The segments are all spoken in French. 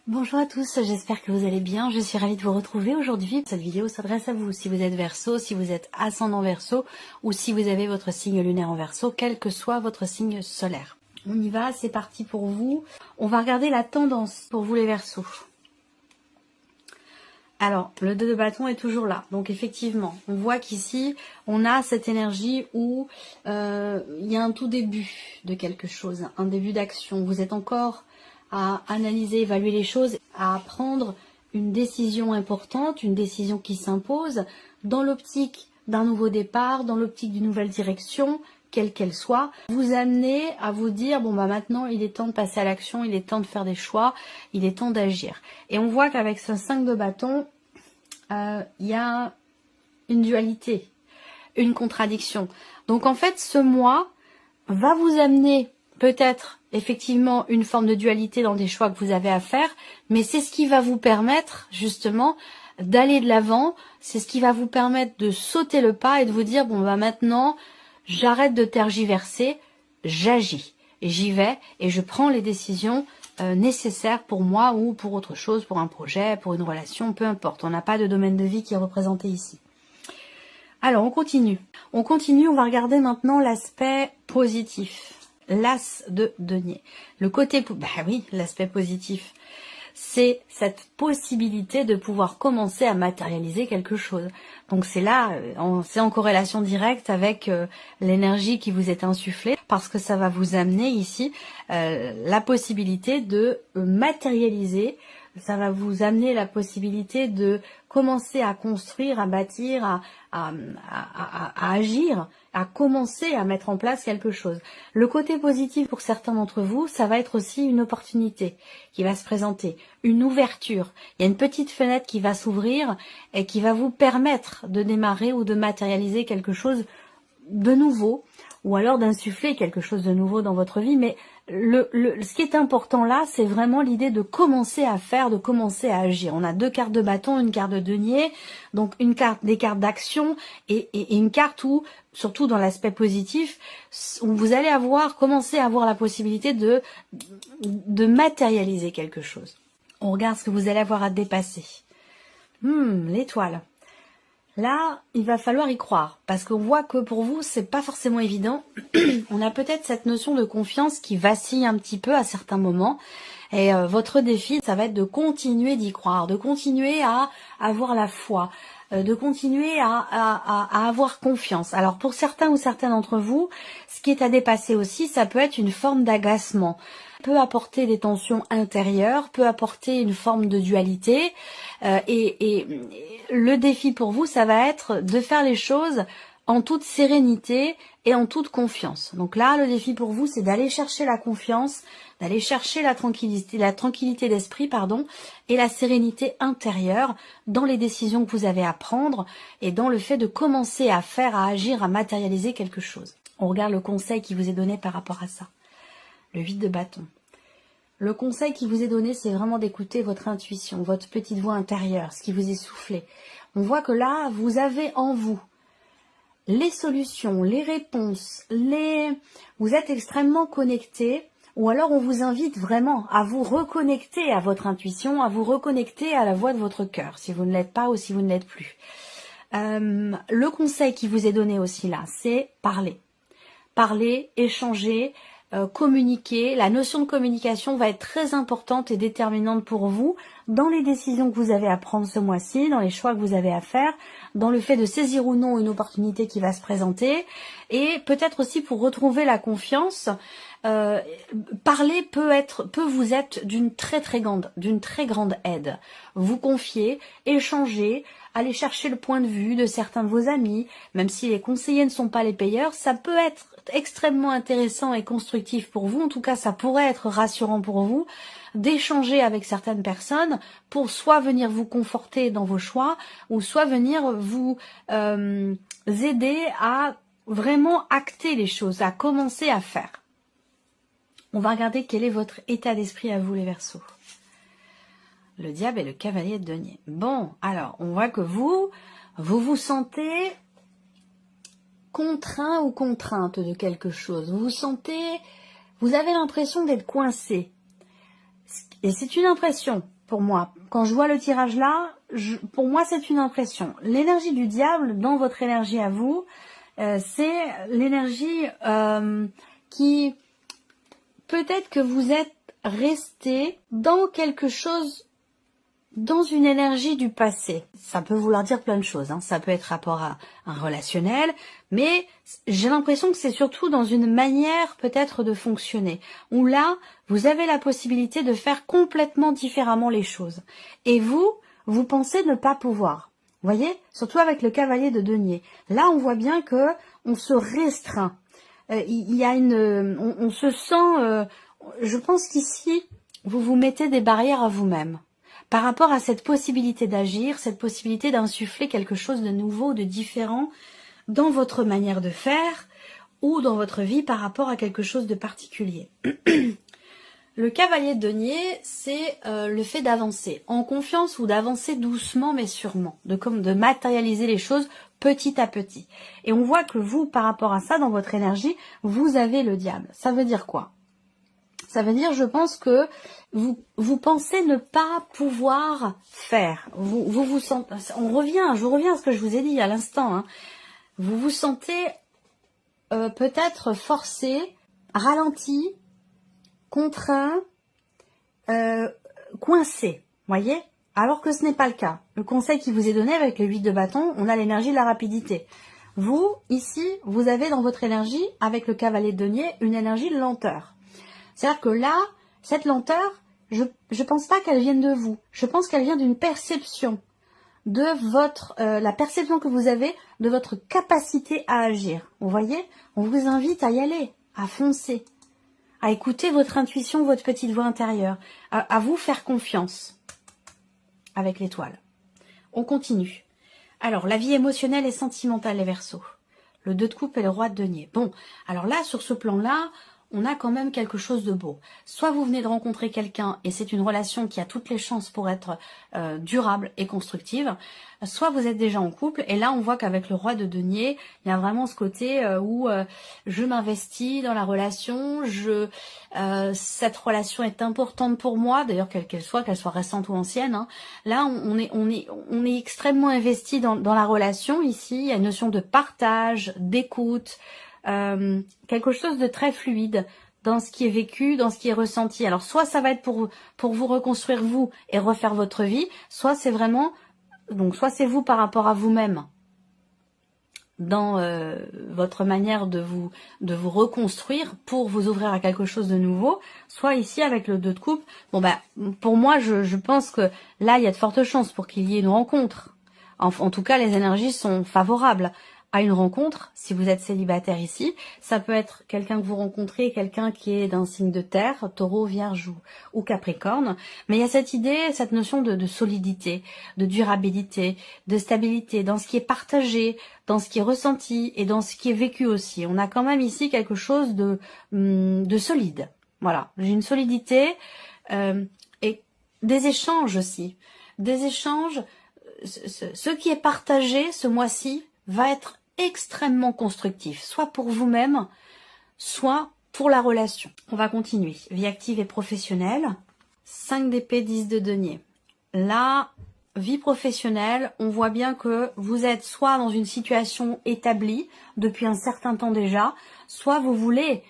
Bonjour à tous, j'espère que vous allez bien. Je suis ravie de vous retrouver aujourd'hui. Cette vidéo s'adresse à vous, si vous êtes Verseau, si vous êtes ascendant Verseau ou si vous avez votre signe lunaire en Verseau, quel que soit votre signe solaire. On y va, c'est parti pour vous. On va regarder la tendance pour vous les Verseaux. Alors, le 2 de bâton est toujours là. Donc effectivement, on voit qu'ici, on a cette énergie où il y a un tout début de quelque chose, un début d'action. Vous êtes encore à analyser, évaluer les choses, à prendre une décision importante, une décision qui s'impose dans l'optique d'un nouveau départ, dans l'optique d'une nouvelle direction, quelle qu'elle soit, vous amener à vous dire, bon bah maintenant il est temps de passer à l'action, il est temps de faire des choix, il est temps d'agir. Et on voit qu'avec ce 5 de bâton, il y a une dualité, une contradiction. Donc en fait ce mois va vous amener peut-être effectivement une forme de dualité dans des choix que vous avez à faire, mais c'est ce qui va vous permettre justement d'aller de l'avant, c'est ce qui va vous permettre de sauter le pas et de vous dire, bon bah maintenant j'arrête de tergiverser, j'agis, et j'y vais et je prends les décisions nécessaires pour moi ou pour autre chose, pour un projet, pour une relation, peu importe. On n'a pas de domaine de vie qui est représenté ici. Alors on continue, on va regarder maintenant l'aspect positif. L'as de denier. Le côté, bah oui, l'aspect positif, c'est cette possibilité de pouvoir commencer à matérialiser quelque chose. Donc c'est là, c'est en corrélation directe avec l'énergie qui vous est insufflée, parce que ça va vous amener ici la possibilité de matérialiser. Ça va vous amener la possibilité de commencer à construire, à bâtir, à agir, à commencer à mettre en place quelque chose. Le côté positif pour certains d'entre vous, ça va être aussi une opportunité qui va se présenter, une ouverture. Il y a une petite fenêtre qui va s'ouvrir et qui va vous permettre de démarrer ou de matérialiser quelque chose de nouveau, ou alors d'insuffler quelque chose de nouveau dans votre vie. Mais ce qui est important là, c'est vraiment l'idée de commencer à faire, de commencer à agir. On a deux cartes de bâton, une carte de denier, donc une carte, des cartes d'action et une carte où, surtout dans l'aspect positif, où vous allez commencer à avoir la possibilité de matérialiser quelque chose. On regarde ce que vous allez avoir à dépasser. L'étoile. Là, il va falloir y croire, parce qu'on voit que pour vous, c'est pas forcément évident. On a peut-être cette notion de confiance qui vacille un petit peu à certains moments. Et votre défi, ça va être de continuer d'y croire, de continuer à avoir la foi, de continuer à avoir confiance. Alors pour certains ou certaines d'entre vous, ce qui est à dépasser aussi, ça peut être une forme d'agacement. Peut apporter des tensions intérieures, peut apporter une forme de dualité. Et le défi pour vous, ça va être de faire les choses en toute sérénité et en toute confiance. Donc là, le défi pour vous, c'est d'aller chercher la confiance, d'aller chercher la tranquillité d'esprit, et la sérénité intérieure dans les décisions que vous avez à prendre et dans le fait de commencer à faire, à agir, à matérialiser quelque chose. On regarde le conseil qui vous est donné par rapport à ça. Le 8 de bâton. Le conseil qui vous est donné, c'est vraiment d'écouter votre intuition, votre petite voix intérieure, ce qui vous est soufflé. On voit que là, vous avez en vous les solutions, les réponses, vous êtes extrêmement connecté, ou alors on vous invite vraiment à vous reconnecter à votre intuition, à vous reconnecter à la voix de votre cœur, si vous ne l'êtes pas ou si vous ne l'êtes plus. Le conseil qui vous est donné aussi là, c'est parler. Parler, échanger, communiquer. La notion de communication va être très importante et déterminante pour vous dans les décisions que vous avez à prendre ce mois-ci, dans les choix que vous avez à faire, dans le fait de saisir ou non une opportunité qui va se présenter, et peut-être aussi pour retrouver la confiance. Parler peut vous être d'une très grande aide. Vous confier, échanger, aller chercher le point de vue de certains de vos amis, même si les conseillers ne sont pas les payeurs, ça peut être extrêmement intéressant et constructif pour vous. En tout cas, ça pourrait être rassurant pour vous d'échanger avec certaines personnes pour soit venir vous conforter dans vos choix ou soit venir vous aider à vraiment acter les choses, à commencer à faire. On va regarder quel est votre état d'esprit à vous les Verseaux. Le diable et le cavalier de denier. Bon, alors, on voit que vous vous sentez contraint ou contrainte de quelque chose. Vous avez l'impression d'être coincé. Et c'est une impression. pour moi. Quand je vois le tirage là, pour moi c'est une impression. L'énergie du diable dans votre énergie à vous, c'est l'énergie qui peut-être que vous êtes resté dans quelque chose, dans une énergie du passé. Ça peut vouloir dire plein de choses, hein. Ça peut être rapport à un relationnel, mais j'ai l'impression que c'est surtout dans une manière peut-être de fonctionner, où là, vous avez la possibilité de faire complètement différemment les choses. Et vous pensez ne pas pouvoir. Vous voyez, surtout avec le cavalier de denier. Là, on voit bien que on se restreint. Il y a on se sent. Je pense qu'ici, vous vous mettez des barrières à vous-même par rapport à cette possibilité d'agir, cette possibilité d'insuffler quelque chose de nouveau, de différent dans votre manière de faire ou dans votre vie par rapport à quelque chose de particulier. Le cavalier de denier, c'est le fait d'avancer en confiance ou d'avancer doucement mais sûrement, de matérialiser les choses petit à petit. Et on voit que vous, par rapport à ça, dans votre énergie, vous avez le diable. Ça veut dire quoi? Ça veut dire, je pense que vous pensez ne pas pouvoir faire. Vous sentez, je reviens à ce que je vous ai dit à l'instant, hein. Vous vous sentez peut-être forcé, ralenti, contraint, coincé, voyez, alors que ce n'est pas le cas. Le conseil qui vous est donné avec le 8 de bâton, on a l'énergie de la rapidité. Vous, ici, vous avez dans votre énergie, avec le cavalier de denier, une énergie de lenteur. C'est-à-dire que là, cette lenteur, je pense pas qu'elle vienne de vous. Je pense qu'elle vient d'une perception de la perception que vous avez de votre capacité à agir. Vous voyez, on vous invite à y aller, à foncer, à écouter votre intuition, votre petite voix intérieure, à vous faire confiance avec l'étoile. On continue. Alors, la vie émotionnelle et sentimentale, les Verseaux. Le 2 de coupe et le roi de denier. Bon, alors là, sur ce plan-là, on a quand même quelque chose de beau. Soit vous venez de rencontrer quelqu'un et c'est une relation qui a toutes les chances pour être durable et constructive, soit vous êtes déjà en couple et là on voit qu'avec le roi de denier, il y a vraiment ce côté où je m'investis dans la relation, cette relation est importante pour moi, d'ailleurs qu'elle soit récente ou ancienne, hein. Là on est extrêmement investi dans la relation ici, il y a une notion de partage, d'écoute, quelque chose de très fluide dans ce qui est vécu, dans ce qui est ressenti. Alors soit ça va être pour vous reconstruire vous et refaire votre vie, soit c'est vraiment, donc soit c'est vous par rapport à vous-même dans votre manière de vous reconstruire pour vous ouvrir à quelque chose de nouveau, soit ici avec le 2 de coupe. Bon bah pour moi je pense que là il y a de fortes chances pour qu'il y ait une rencontre. En tout cas les énergies sont favorables à une rencontre. Si vous êtes célibataire ici, ça peut être quelqu'un que vous rencontrez, quelqu'un qui est d'un signe de terre, taureau, vierge ou capricorne, mais il y a cette idée, cette notion de solidité, de durabilité, de stabilité, dans ce qui est partagé, dans ce qui est ressenti et dans ce qui est vécu aussi. On a quand même ici quelque chose de solide. Voilà, j'ai une solidité et des échanges aussi. Des échanges, ce qui est partagé ce mois-ci va être extrêmement constructif, soit pour vous-même, soit pour la relation. On va continuer. Vie active et professionnelle. 5 d'épée, 10 de denier. Là, vie professionnelle, on voit bien que vous êtes soit dans une situation établie depuis un certain temps déjà, soit vous voulez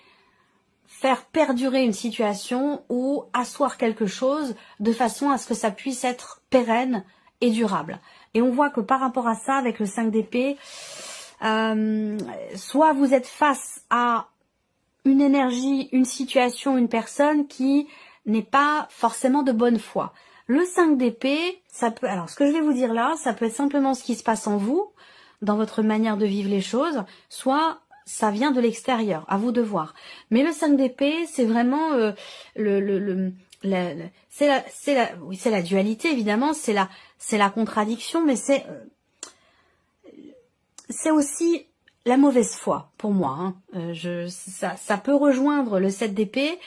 faire perdurer une situation ou asseoir quelque chose de façon à ce que ça puisse être pérenne et durable. Et on voit que par rapport à ça, avec le 5 d'épée, soit vous êtes face à une énergie, une situation, une personne qui n'est pas forcément de bonne foi. Le 5 d'épée, ça peut, alors ce que je vais vous dire là, ça peut être simplement ce qui se passe en vous, dans votre manière de vivre les choses, soit ça vient de l'extérieur, à vous de voir. Mais le 5 d'épée, c'est vraiment c'est la dualité évidemment, c'est la contradiction, mais c'est aussi la mauvaise foi pour moi, hein. Ça peut rejoindre le 7 d'épée,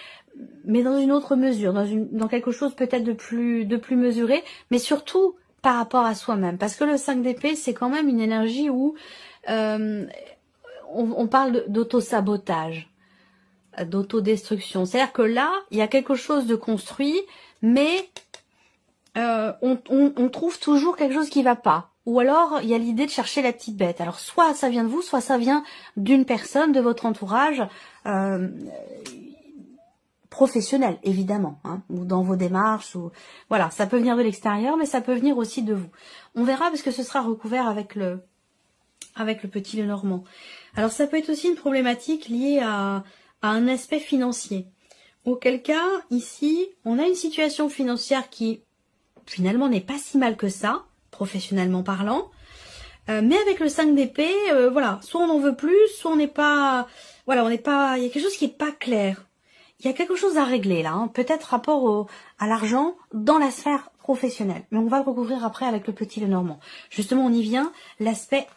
mais dans une autre mesure, dans quelque chose peut-être de plus mesuré, mais surtout par rapport à soi-même, parce que le 5 d'épée, c'est quand même une énergie où on parle d'auto-sabotage, d'autodestruction. C'est-à-dire que là, il y a quelque chose de construit, mais on trouve toujours quelque chose qui va pas. Ou alors, il y a l'idée de chercher la petite bête. Alors, soit ça vient de vous, soit ça vient d'une personne, de votre entourage, professionnel, évidemment, hein, ou dans vos démarches, ou voilà, ça peut venir de l'extérieur, mais ça peut venir aussi de vous. On verra parce que ce sera recouvert avec le petit Lenormand. Alors, ça peut être aussi une problématique liée à un aspect financier. Auquel cas, ici, on a une situation financière qui, finalement, n'est pas si mal que ça, professionnellement parlant. Mais avec le 5 d'épée, voilà, soit on n'en veut plus, soit on n'est pas... Voilà, on n'est pas... Il y a quelque chose qui n'est pas clair. Il y a quelque chose à régler là, hein, peut-être rapport à l'argent dans la sphère professionnelle. Mais on va le recouvrir après avec le petit Lenormand. Justement, on y vient, l'aspect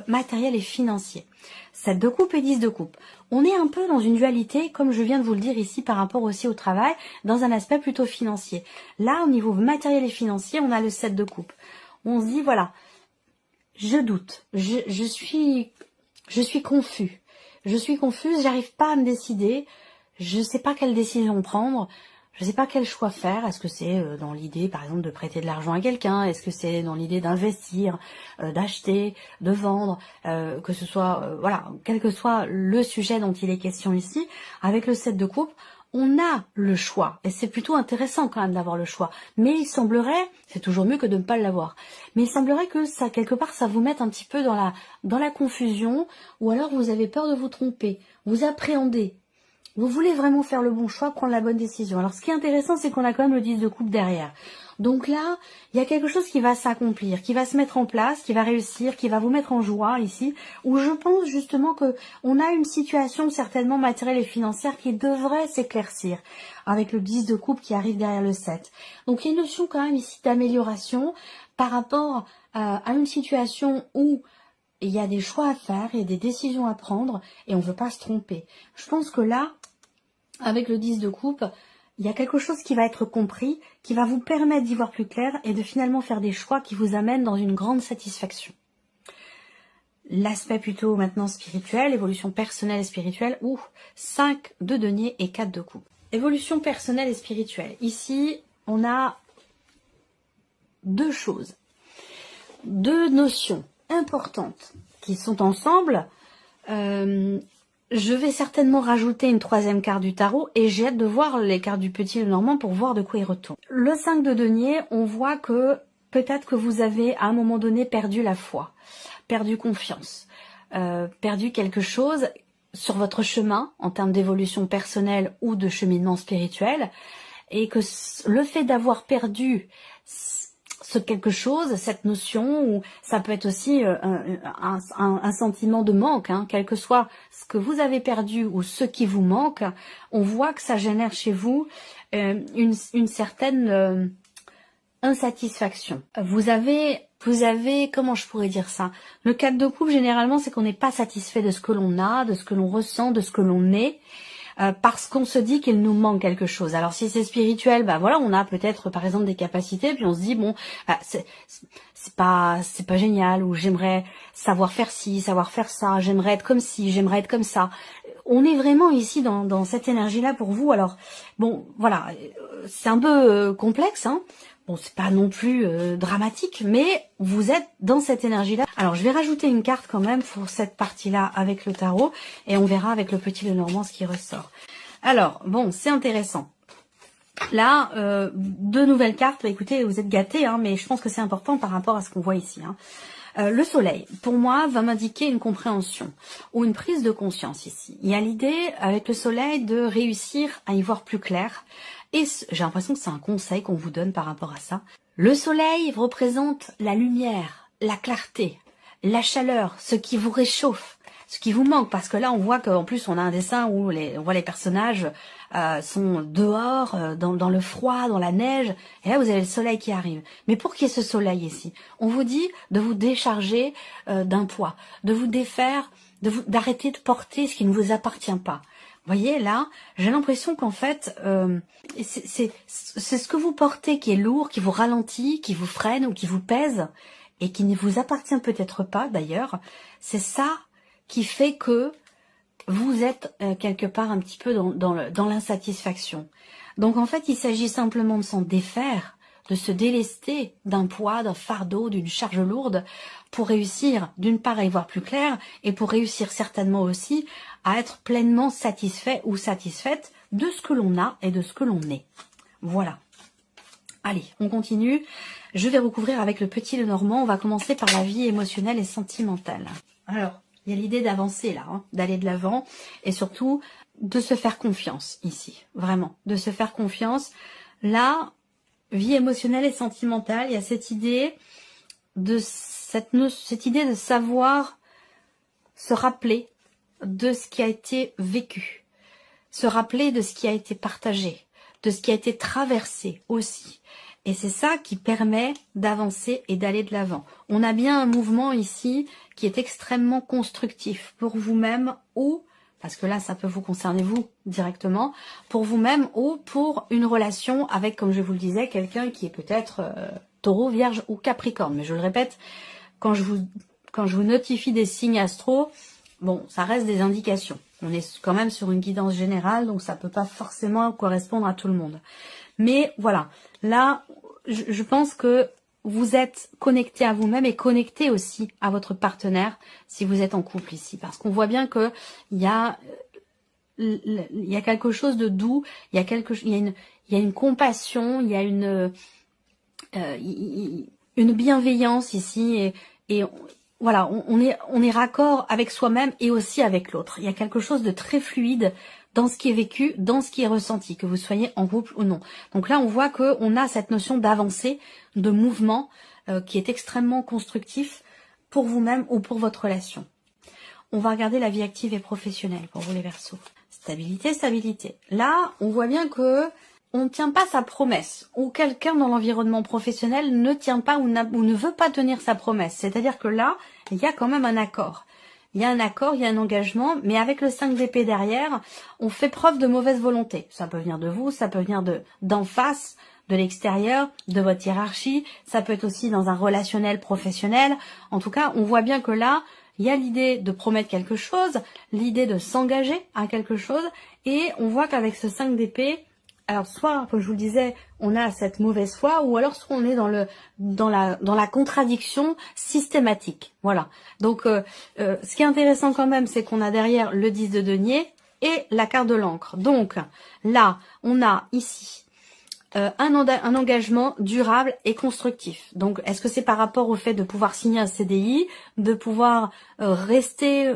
matériel et financier. 7 de coupe et 10 de coupe. On est un peu dans une dualité, comme je viens de vous le dire ici, par rapport aussi au travail, dans un aspect plutôt financier. Là, au niveau matériel et financier, on a le 7 de coupe. On se dit, voilà, je doute, je suis confus. Je suis confuse, j'arrive pas à me décider, je sais pas quelle décision prendre, je sais pas quel choix faire. Est-ce que c'est dans l'idée, par exemple, de prêter de l'argent à quelqu'un? Est-ce que c'est dans l'idée d'investir, d'acheter, de vendre, que ce soit, voilà, quel que soit le sujet dont il est question ici, avec le 7 de coupe, on a le choix, et c'est plutôt intéressant quand même d'avoir le choix, mais il semblerait, c'est toujours mieux que de ne pas l'avoir, mais il semblerait que ça, quelque part, ça vous mette un petit peu dans la confusion, ou alors vous avez peur de vous tromper, vous appréhendez, vous voulez vraiment faire le bon choix, prendre la bonne décision. Alors ce qui est intéressant, c'est qu'on a quand même le 10 de coupe derrière. Donc là, il y a quelque chose qui va s'accomplir, qui va se mettre en place, qui va réussir, qui va vous mettre en joie ici, où je pense justement que on a une situation certainement matérielle et financière qui devrait s'éclaircir, avec le 10 de coupe qui arrive derrière le 7. Donc il y a une notion quand même ici d'amélioration par rapport à une situation où il y a des choix à faire, il y a des décisions à prendre, et on ne veut pas se tromper. Je pense que là, avec le 10 de coupe, il y a quelque chose qui va être compris, qui va vous permettre d'y voir plus clair et de finalement faire des choix qui vous amènent dans une grande satisfaction. L'aspect plutôt maintenant spirituel, évolution personnelle et spirituelle, 5 de denier et 4 de coupe. Évolution personnelle et spirituelle. Ici, on a deux choses, deux notions importantes qui sont ensemble. Je vais certainement rajouter une troisième carte du tarot et j'ai hâte de voir les cartes du petit Lenormand pour voir de quoi il retourne. Le 5 de denier, on voit que peut-être que vous avez à un moment donné perdu la foi, perdu confiance, perdu quelque chose sur votre chemin en termes d'évolution personnelle ou de cheminement spirituel, et que le fait d'avoir perdu ce quelque chose, cette notion, ou ça peut être aussi un sentiment de manque, hein, quel que soit ce que vous avez perdu ou ce qui vous manque, on voit que ça génère chez vous une certaine insatisfaction. Vous avez, comment je pourrais dire ça? Le 4 de coupe, généralement, c'est qu'on n'est pas satisfait de ce que l'on a, de ce que l'on ressent, de ce que l'on est, parce qu'on se dit qu'il nous manque quelque chose. Alors si c'est spirituel, bah voilà, on a peut-être par exemple des capacités, puis on se dit bon, bah, c'est pas génial, ou j'aimerais savoir faire ci, savoir faire ça, j'aimerais être comme ci, j'aimerais être comme ça. On est vraiment ici dans cette énergie-là pour vous. Alors bon, voilà, c'est un peu complexe, hein. Bon, c'est pas non plus dramatique, mais vous êtes dans cette énergie-là. Alors, je vais rajouter une carte quand même pour cette partie-là avec le tarot, et on verra avec le petit Lenormand ce qui ressort. Alors, bon, c'est intéressant. Là, deux nouvelles cartes. Bah, écoutez, vous êtes gâtés, hein, mais je pense que c'est important par rapport à ce qu'on voit ici, hein. Le soleil, pour moi, va m'indiquer une compréhension ou une prise de conscience ici. Il y a l'idée, avec le soleil, de réussir à y voir plus clair. Et j'ai l'impression que c'est un conseil qu'on vous donne par rapport à ça. Le soleil représente la lumière, la clarté, la chaleur, ce qui vous réchauffe, ce qui vous manque. Parce que là, on voit qu'en plus, on a un dessin où on voit les personnages sont dehors, dans le froid, dans la neige. Et là, vous avez le soleil qui arrive. Mais pour qu'il y ait ce soleil ici, on vous dit de vous décharger d'un poids, de vous défaire, d'arrêter de porter ce qui ne vous appartient pas. Vous voyez, là, j'ai l'impression qu'en fait, c'est ce que vous portez qui est lourd, qui vous ralentit, qui vous freine ou qui vous pèse, et qui ne vous appartient peut-être pas d'ailleurs. C'est ça qui fait que vous êtes quelque part un petit peu dans l'insatisfaction. Donc en fait, il s'agit simplement de s'en défaire, de se délester d'un poids, d'un fardeau, d'une charge lourde pour réussir d'une part à y voir plus clair et pour réussir certainement aussi à être pleinement satisfait ou satisfaite de ce que l'on a et de ce que l'on est. Voilà. Allez, on continue. Je vais recouvrir avec le petit Lenormand. On va commencer par la vie émotionnelle et sentimentale. Alors, il y a l'idée d'avancer là, hein, d'aller de l'avant et surtout de se faire confiance ici. Vraiment, de se faire confiance. Là, vie émotionnelle et sentimentale, il y a cette idée de cette idée de savoir se rappeler de ce qui a été vécu, se rappeler de ce qui a été partagé, de ce qui a été traversé aussi. Et c'est ça qui permet d'avancer et d'aller de l'avant. On a bien un mouvement ici qui est extrêmement constructif pour vous-même ou, parce que là ça peut vous concerner vous directement, pour vous-même ou pour une relation avec, comme je vous le disais, quelqu'un qui est peut-être Taureau, Vierge ou Capricorne. Mais je le répète, quand je vous notifie des signes astro, bon, ça reste des indications. On est quand même sur une guidance générale, donc ça peut pas forcément correspondre à tout le monde. Mais voilà, là, je pense que vous êtes connecté à vous-même et connecté aussi à votre partenaire si vous êtes en couple ici. Parce qu'on voit bien que il y a quelque chose de doux, il y a une compassion, il y a une bienveillance ici et voilà, on est raccord avec soi-même et aussi avec l'autre. Il y a quelque chose de très fluide dans ce qui est vécu, dans ce qui est ressenti, que vous soyez en couple ou non. Donc là, on voit qu'on a cette notion d'avancée, de mouvement, qui est extrêmement constructif pour vous-même ou pour votre relation. On va regarder la vie active et professionnelle pour vous les Verseaux. Stabilité, stabilité. Là, on voit bien que on ne tient pas sa promesse, ou quelqu'un dans l'environnement professionnel ne tient pas ou ne veut pas tenir sa promesse. C'est-à-dire que là, il y a quand même un accord. Il y a un accord, il y a un engagement, mais avec le 5 d'épée derrière, on fait preuve de mauvaise volonté. Ça peut venir de vous, ça peut venir d'en face, de l'extérieur, de votre hiérarchie, ça peut être aussi dans un relationnel professionnel. En tout cas, on voit bien que là, il y a l'idée de promettre quelque chose, l'idée de s'engager à quelque chose, et on voit qu'avec ce 5 d'épée, alors soit, comme je vous le disais, on a cette mauvaise foi, ou alors soit on est dans la contradiction systématique. Voilà. Donc, ce qui est intéressant quand même, c'est qu'on a derrière le 10 de denier et la carte de l'encre. Donc, là, on a ici un engagement durable et constructif. Donc, est-ce que c'est par rapport au fait de pouvoir signer un CDI, de pouvoir rester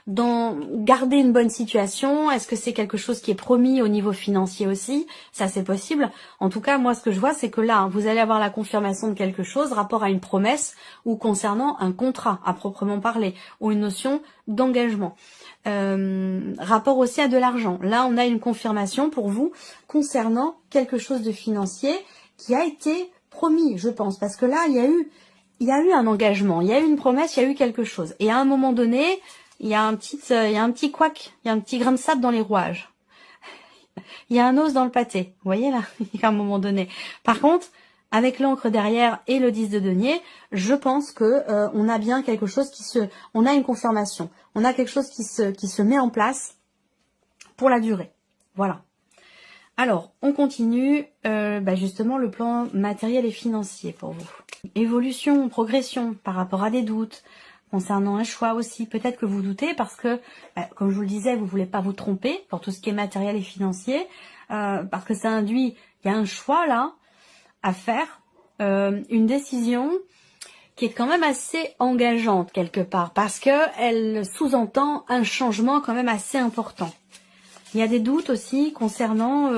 garder une bonne situation? Est-ce que c'est quelque chose qui est promis au niveau financier aussi? Ça, c'est possible. En tout cas, moi, ce que je vois, c'est que là, vous allez avoir la confirmation de quelque chose, rapport à une promesse ou concernant un contrat à proprement parler, ou une notion d'engagement. Rapport aussi à de l'argent. Là, on a une confirmation pour vous concernant quelque chose de financier qui a été promis, je pense, parce que là, il y a eu un engagement, il y a eu une promesse, il y a eu quelque chose. Et à un moment donné, il y a un petit couac, il y a un petit grain de sable dans les rouages. Il y a un os dans le pâté. Vous voyez là, à un moment donné. Par contre, avec l'encre derrière et le 10 de denier, je pense que on a bien quelque chose on a une confirmation. On a quelque chose qui se met en place pour la durée. Voilà. Alors, on continue justement le plan matériel et financier pour vous. Évolution, progression par rapport à des doutes, concernant un choix aussi. Peut-être que vous doutez parce que, comme je vous le disais, vous voulez pas vous tromper pour tout ce qui est matériel et financier, parce que ça induit, il y a un choix là à faire, une décision qui est quand même assez engageante quelque part, parce que elle sous-entend un changement quand même assez important. Il y a des doutes aussi concernant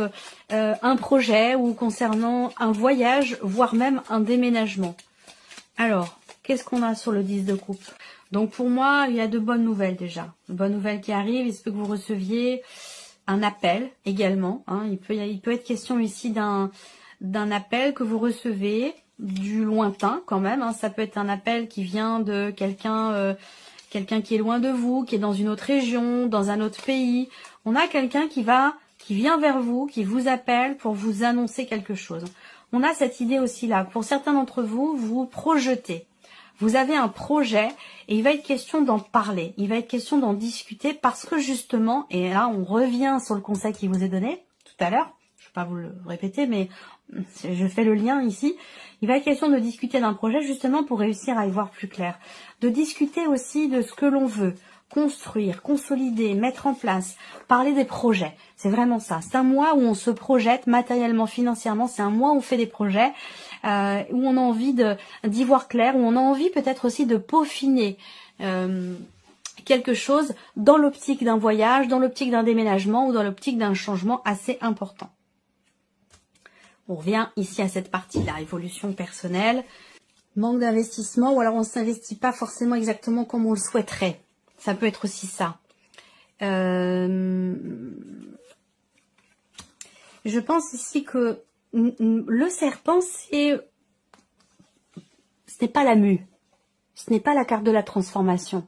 un projet ou concernant un voyage, voire même un déménagement. Alors, qu'est-ce qu'on a sur le 10 de coupe? Donc pour moi, il y a de bonnes nouvelles déjà. De bonnes nouvelles qui arrivent. Il se peut que vous receviez un appel également. Hein. Il peut être question ici d'un appel que vous recevez du lointain quand même. Hein. Ça peut être un appel qui vient de quelqu'un qui est loin de vous, qui est dans une autre région, dans un autre pays. On a quelqu'un qui vient vers vous, qui vous appelle pour vous annoncer quelque chose. On a cette idée aussi là. Pour certains d'entre vous, vous projetez. Vous avez un projet et il va être question d'en parler. Il va être question d'en discuter parce que justement, et là on revient sur le conseil qui vous est donné tout à l'heure, je vais pas vous le répéter, mais je fais le lien ici. Il va être question de discuter d'un projet justement pour réussir à y voir plus clair. De discuter aussi de ce que l'on veut construire, consolider, mettre en place, parler des projets. C'est vraiment ça. C'est un mois où on se projette matériellement, financièrement. C'est un mois où on fait des projets, où on a envie d'y voir clair, où on a envie peut-être aussi de peaufiner quelque chose dans l'optique d'un voyage, dans l'optique d'un déménagement ou dans l'optique d'un changement assez important. On revient ici à cette partie-là, évolution personnelle, manque d'investissement, ou alors on ne s'investit pas forcément exactement comme on le souhaiterait. Ça peut être aussi ça. Je pense ici que le serpent, ce n'est pas la mue. Ce n'est pas la carte de la transformation.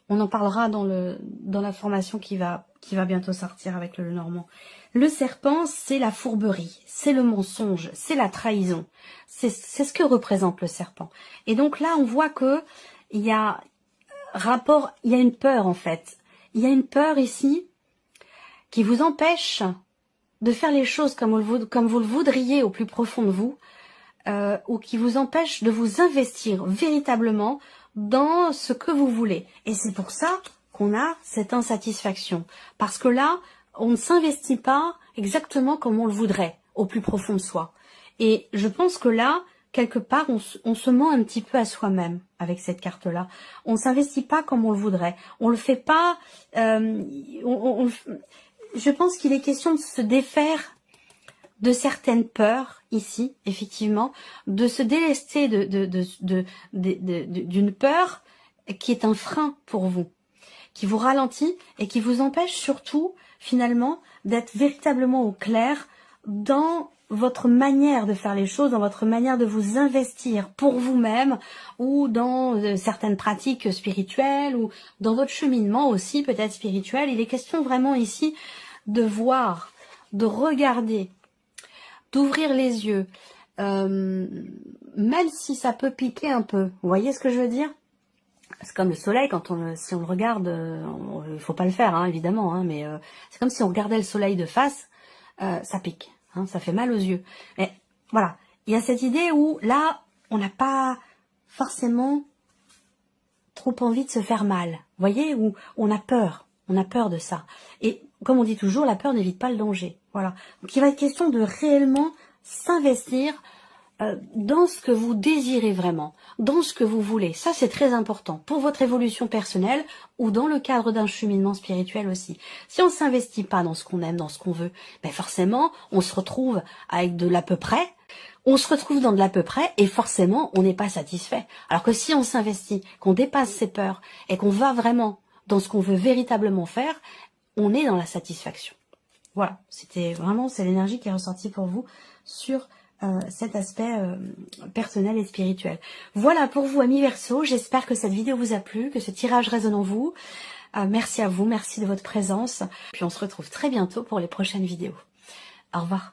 On en parlera dans la formation qui va bientôt sortir avec le Normand. Le serpent, c'est la fourberie, c'est le mensonge, c'est la trahison. C'est ce que représente le serpent. Et donc là, on voit que il y a une peur en fait. Il y a une peur ici qui vous empêche de faire les choses comme vous le voudriez au plus profond de vous, ou qui vous empêche de vous investir véritablement dans ce que vous voulez. Et c'est pour ça qu'on a cette insatisfaction. Parce que là, on ne s'investit pas exactement comme on le voudrait, au plus profond de soi. Et je pense que là, quelque part, on se ment un petit peu à soi-même avec cette carte-là. On ne s'investit pas comme on le voudrait. On le fait pas... je pense qu'il est question de se défaire de certaines peurs ici, effectivement, de se délester d'une peur qui est un frein pour vous, qui vous ralentit et qui vous empêche surtout, finalement, d'être véritablement au clair dans votre manière de faire les choses, dans votre manière de vous investir pour vous-même ou dans certaines pratiques spirituelles ou dans votre cheminement aussi peut-être spirituel. Il est question vraiment ici de voir, de regarder, d'ouvrir les yeux, même si ça peut piquer un peu. Vous voyez ce que je veux dire? C'est comme le soleil, si on le regarde, il faut pas le faire, hein, évidemment, hein, mais c'est comme si on regardait le soleil de face, ça pique, hein, ça fait mal aux yeux. Mais voilà, il y a cette idée où là, on n'a pas forcément trop envie de se faire mal. Vous voyez, où on a peur de ça. Et comme on dit toujours, la peur n'évite pas le danger. Voilà. Donc il va être question de réellement s'investir dans ce que vous désirez vraiment, dans ce que vous voulez. Ça, c'est très important pour votre évolution personnelle ou dans le cadre d'un cheminement spirituel aussi. Si on ne s'investit pas dans ce qu'on aime, dans ce qu'on veut, ben forcément, on se retrouve avec de l'à peu près. On se retrouve dans de l'à peu près et forcément, on n'est pas satisfait. Alors que si on s'investit, qu'on dépasse ses peurs et qu'on va vraiment dans ce qu'on veut véritablement faire, on est dans la satisfaction. Voilà, c'est l'énergie qui est ressortie pour vous sur cet aspect personnel et spirituel. Voilà pour vous, amis Verseau. J'espère que cette vidéo vous a plu, que ce tirage résonne en vous. Merci à vous, merci de votre présence. Puis on se retrouve très bientôt pour les prochaines vidéos. Au revoir.